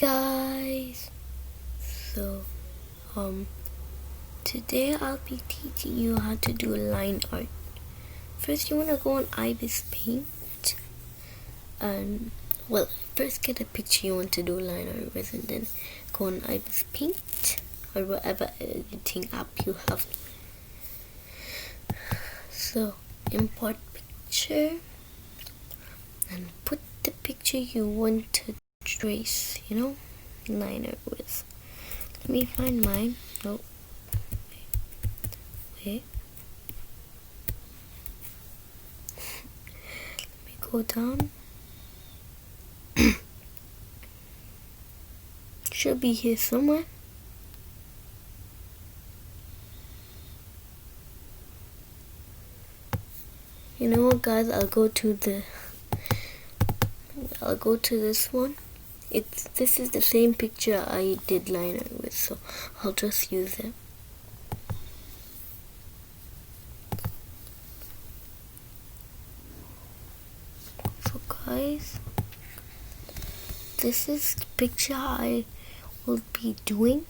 Guys, so today I'll be teaching you how to do line art. First you want to go on Ibis Paint and first get a picture you want to do line art with, and then go on Ibis Paint or whatever editing app you have. So import picture and put the picture you want to trace, line art with. Let me find mine. Oh, wait. Let me go down. Should be here somewhere. You know what, guys? I'll go to this one. This is the same picture I did line art with, so I'll just use it. So guys, this is the picture I will be doing.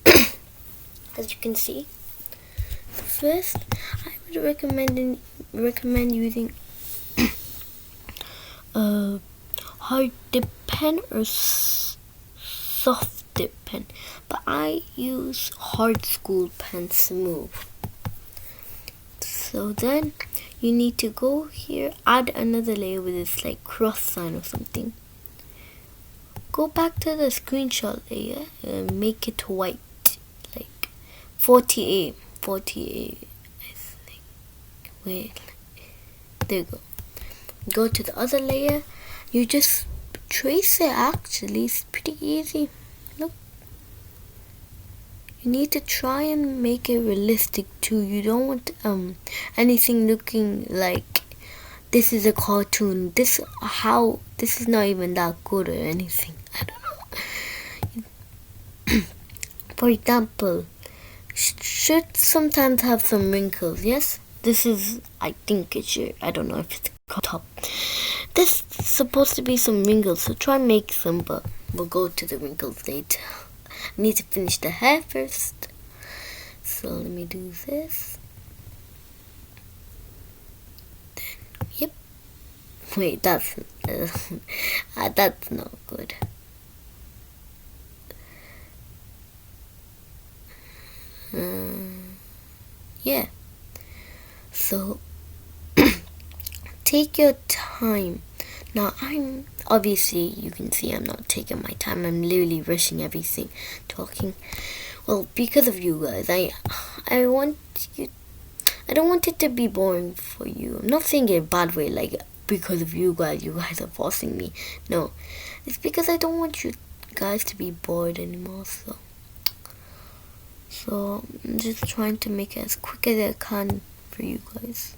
As you can see, first I would recommend using a hard dip pen or soft dip pen, but I use hard school pen Smooth. So then you need to go here, add another layer with this like cross sign or something. Go back to the screenshot layer and make it white, like 48, I think. Wait, there you go. Go to the other layer. You just trace it. Actually, it's pretty easy. Look, you need to try and make it realistic too. You don't want anything looking like this is a cartoon. This is not even that good or anything. I don't know. For example, should sometimes have some wrinkles. Yes, this is, I think it should. I don't know if it's top. This is supposed to be some wrinkles, so try and make some, but we'll go to the wrinkles later. I need to finish the hair first. So let me do this. Then, yep. Wait, that's not good. Yeah. So take your time. Now obviously you can see I'm not taking my time. I'm literally rushing everything, talking. Well, because of you guys, I don't want it to be boring for you. I'm not saying it in a bad way, like because of you guys are forcing me. No, it's because I don't want you guys to be bored anymore. So I'm just trying to make it as quick as I can for you guys.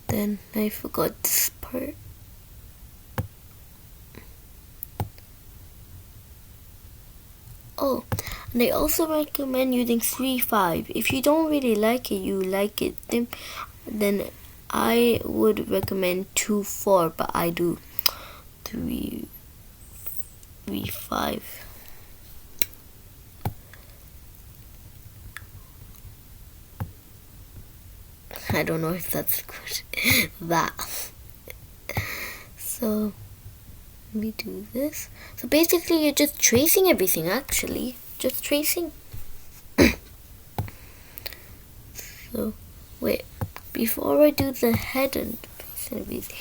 Then I forgot this part. Oh, and I also recommend using 3-5. If you don't really like it, then I would recommend 2-4, but I do 3-5. I don't know if that's good. So let me do this. So basically you're just tracing everything, actually. Just tracing. So wait, before I do the head and face and everything,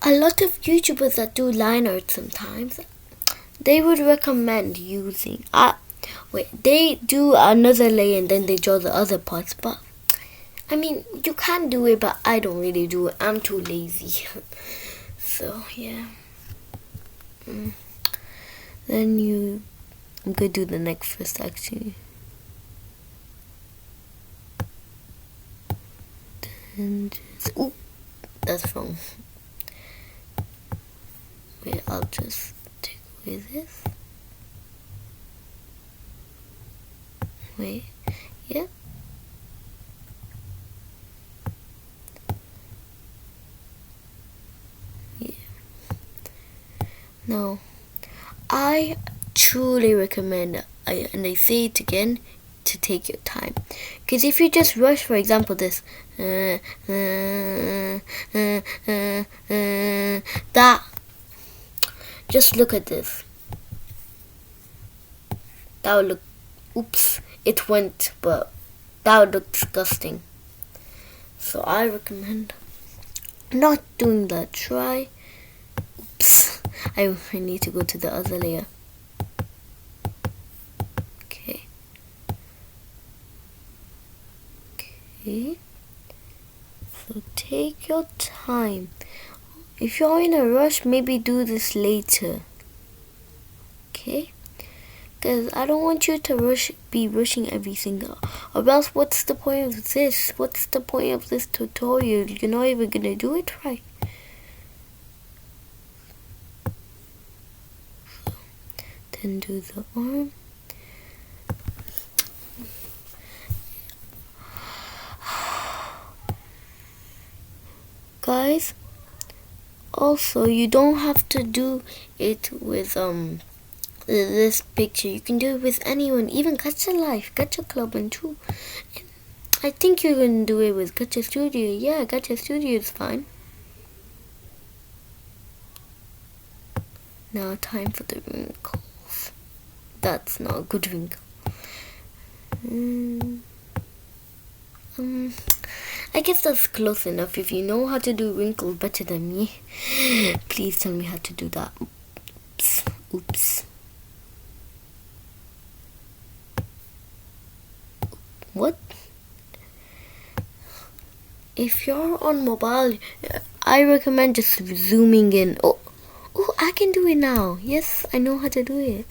a lot of YouTubers that do line art sometimes, they would recommend using they do another layer and then they draw the other parts, but I mean, you can do it, but I don't really do it. I'm too lazy. So, yeah. Then I'm gonna do the neck first, actually. Then ooh, that's wrong. Wait, I'll just take away this. Wait, yeah. No, I truly recommend, and I say it again, to take your time. Because if you just rush, for example, this, that, just look at this. That would look, oops, it went, but that would look disgusting. So I recommend not doing that. Try, oops, I need to go to the other layer. Okay. Okay. So take your time. If you're in a rush, maybe do this later. Okay? Because I don't want you to be rushing everything, or else what's the point of this? What's the point of this tutorial? You're not even gonna do it right. Then do the arm. Guys, also you don't have to do it with this picture. You can do it with anyone, even Gacha Life, Gacha Club, and too. I think you can do it with Gacha Studio. Yeah, Gacha Studio is fine. Now time for the wrinkles. That's not a good wrinkle. I guess that's close enough. If you know how to do wrinkles better than me, please tell me how to do that. Oops. Oops. What? If you're on mobile, I recommend just zooming in. Oh, I can do it now. Yes, I know how to do it.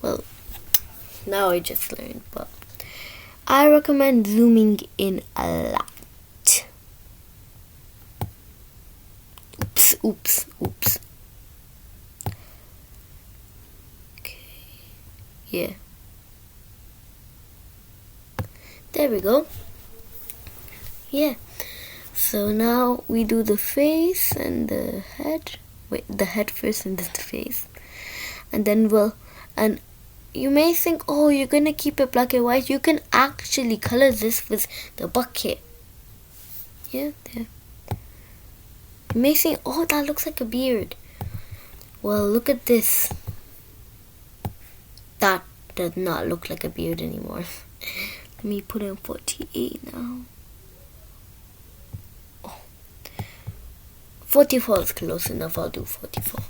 Well, now I just learned, but I recommend zooming in a lot. Oops, oops, oops. Okay, yeah. There we go. Yeah. So now we do the face and the head. Wait, the head first and then the face. And then and you may think, oh, you're gonna keep it black and white. You can actually color this with the bucket. Yeah, there. You may think, oh, that looks like a beard. Well, look at this. That does not look like a beard anymore. Let me put in 48 now. 44 is close enough. I'll do 44.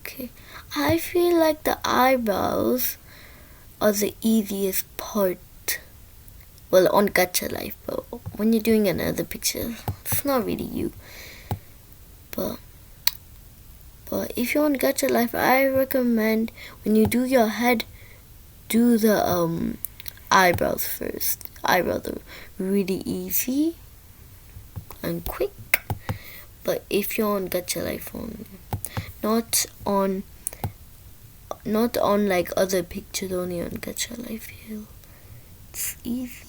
Okay. I feel like the eyebrows are the easiest part. Well, on Gacha Life, but when you're doing another picture, it's not really you. But if you're on Gacha Life, I recommend when you do your head, do the eyebrows first. Eyebrows are really easy and quick. But if you're on Gacha Life, not on like other pictures, only on Gacha Life Hill, it's easy.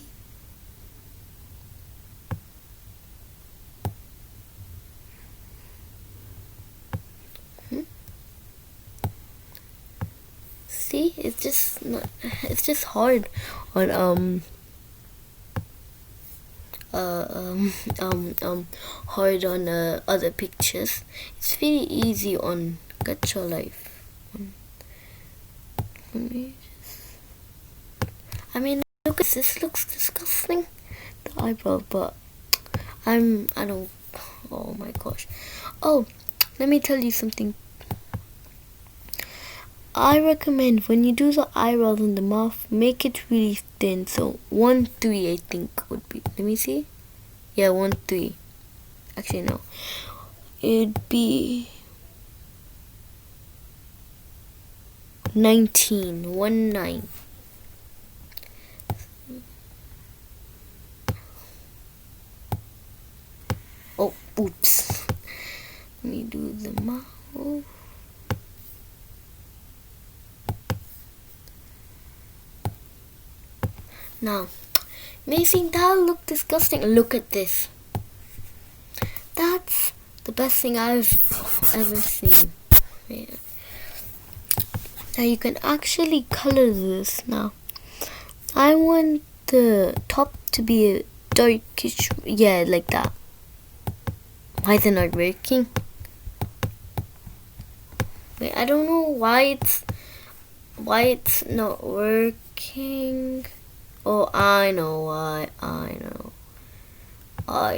See, it's just hard on hard on other pictures. It's very easy on Gacha Life. I mean, look at this. Looks disgusting, the eyebrow, but I don't. Oh my gosh. Oh, let me tell you something. I recommend when you do the eyebrows and the mouth, make it really thin. So 1-3, I think would be. Let me see. Yeah, 1-3. Actually, no. It'd be 19. 1-9. Oh, oops. Let me do the mouth. Now, may seem that look disgusting. Look at this. best thing I've ever seen. Yeah. Now you can actually color this now. I want the top to be a darkish, yeah, like that. Why is it not working? Wait, I don't know why it's not working. Oh, I know why. I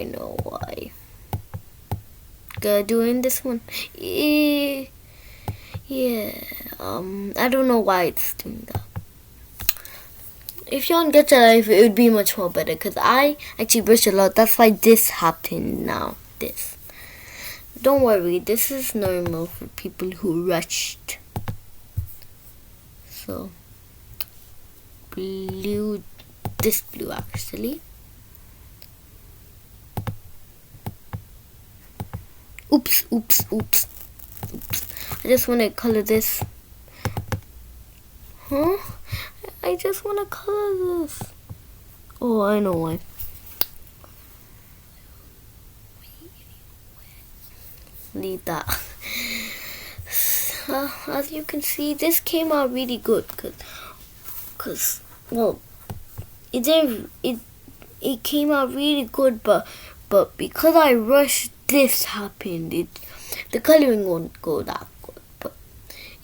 know why. Doing this one. Yeah. I don't know why it's doing that. If you don't get to life, it would be much more better because I actually brush a lot. That's why this happened now. This. Don't worry, this is normal for people who rushed. So, this blue actually. Oops. I just want to color this. Huh? I just want to color this. Oh, I know why. Leave that. As you can see, this came out really good cause well, it came out really good, but because I rushed, this happened. The coloring won't go that good. But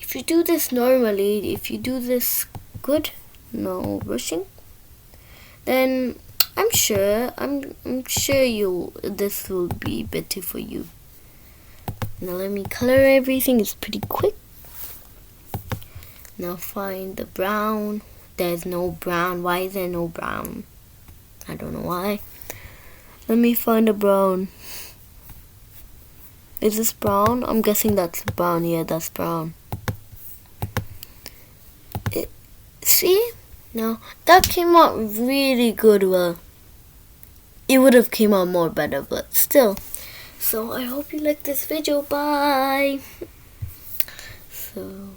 if you do this normally, if you do this good, no rushing, then I'm sure this will be better for you. Now let me color everything. It's pretty quick. Now find the brown. There's no brown. Why is there no brown? I don't know why. Let me find a brown. Is this brown? I'm guessing that's brown. Yeah, that's brown. See? Now that came out really good. Well, it would have came out more better, but still. So I hope you like this video. Bye. So.